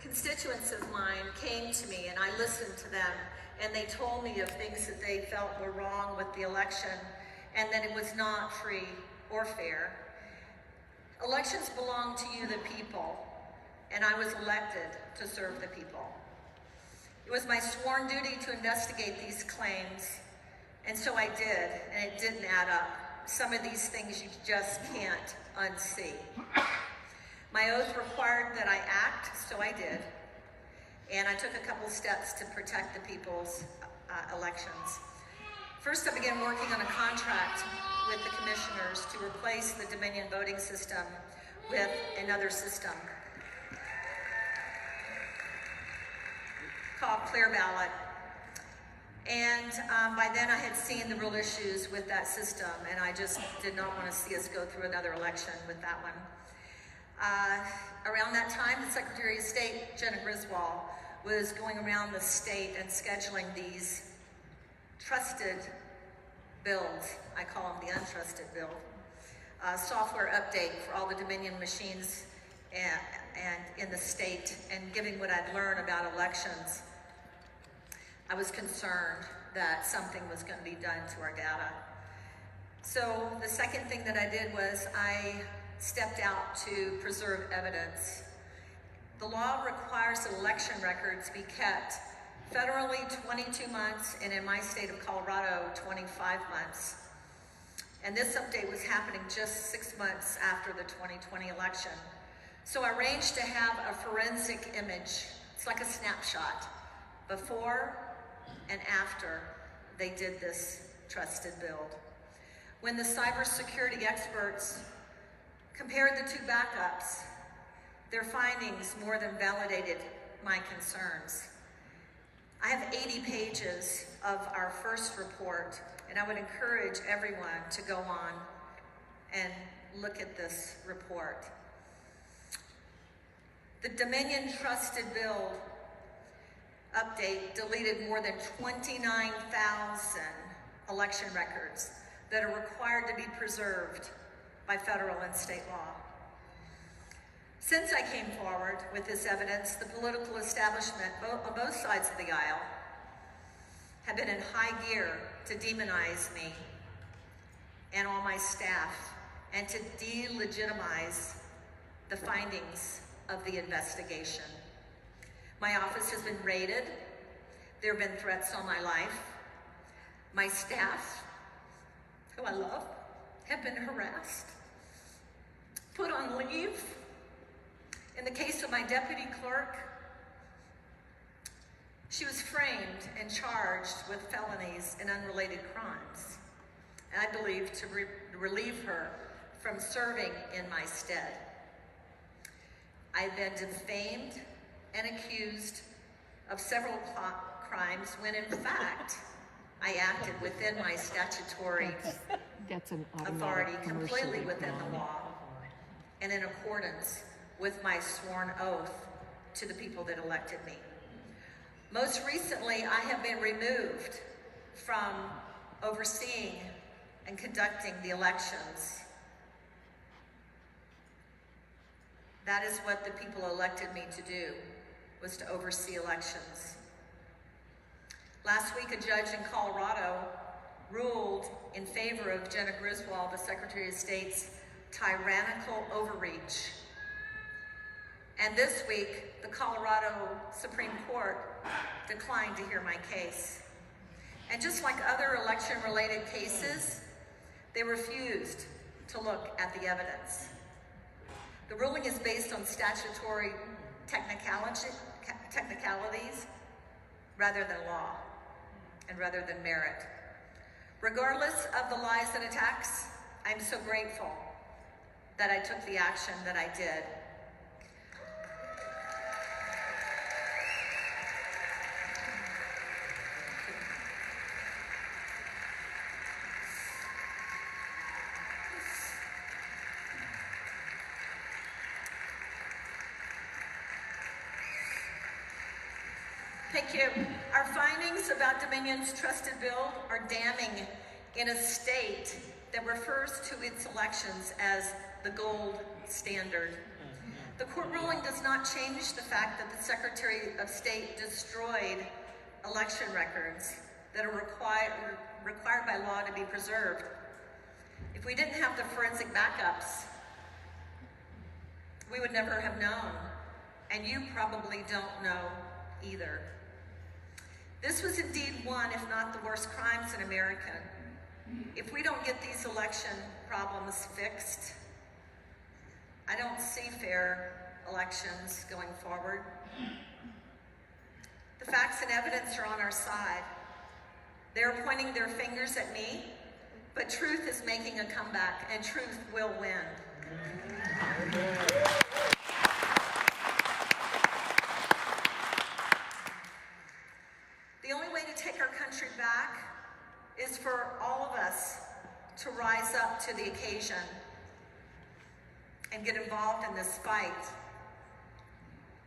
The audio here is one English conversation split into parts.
constituents of mine came to me and I listened to them, and they told me of things that they felt were wrong with the election and that it was not free or fair. Elections belong to you, the people, and I was elected to serve the people. It was my sworn duty to investigate these claims, and so I did, and it didn't add up. Some of these things you just can't unsee. My oath required that I act, so I did, and I took a couple steps to protect the people's elections. First, I began working on a contract with the commissioners to replace the Dominion voting system with another system called Clear Ballot. And by then I had seen the real issues with that system, and I just did not want to see us go through another election with that one. Around that time, the Secretary of State, Jenna Griswold, was going around the state and scheduling these trusted builds. I call them the untrusted build. Software update for all the Dominion machines and in the state, and giving what I'd learned about elections. I was concerned that something was going to be done to our data. So the second thing that I did was I stepped out to preserve evidence. The law requires that election records be kept federally 22 months, and in my state of Colorado, 25 months. And this update was happening just 6 months after the 2020 election. So I arranged to have a forensic image. It's like a snapshot, before and after they did this trusted build. When the cybersecurity experts compared the two backups, their findings more than validated my concerns. I have 80 pages of our first report, and I would encourage everyone to go on and look at this report. The Dominion Trusted Build update deleted more than 29,000 election records that are required to be preserved by federal and state law. Since I came forward with this evidence, the political establishment on both sides of the aisle have been in high gear to demonize me and all my staff, and to delegitimize the findings of the investigation. My office has been raided. There have been threats on my life. My staff, who I love, have been harassed, put on leave. In the case of my deputy clerk, she was framed and charged with felonies and unrelated crimes, and I believe to relieve her from serving in my stead. I've been defamed and accused of several crimes when in fact I acted within my statutory That's an authority, completely within the law, and in accordance with my sworn oath to the people that elected me. Most recently, I have been removed from overseeing and conducting the elections. That is what the people elected me to do, was to oversee elections. Last week, a judge in Colorado ruled in favor of Jenna Griswold, the Secretary of State's tyrannical overreach. And this week, the Colorado Supreme Court declined to hear my case. And just like other election-related cases, they refused to look at the evidence. The ruling is based on statutory technicalities rather than law and rather than merit. Regardless of the lies and attacks, I'm so grateful that I took the action that I did. Thank you. Our findings about Dominion's trusted build are damning in a state that refers to its elections as the gold standard. The court ruling does not change the fact that the Secretary of State destroyed election records that are required by law to be preserved. If we didn't have the forensic backups, we would never have known, and you probably don't know either. This was indeed one, if not the worst crimes in America. If we don't get these election problems fixed, I don't see fair elections going forward. The facts and evidence are on our side. They're pointing their fingers at me, but truth is making a comeback, and truth will win. The only way to take our country back is for all of us to rise up to the occasion and get involved in this fight.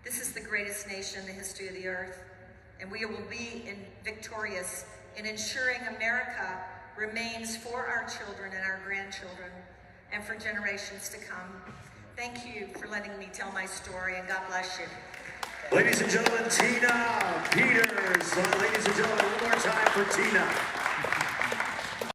This is the greatest nation in the history of the earth, and we will be victorious in ensuring America remains for our children and our grandchildren and for generations to come. Thank you for letting me tell my story, and God bless you. Ladies and gentlemen, Tina Peters. Ladies and gentlemen, one more time for Tina.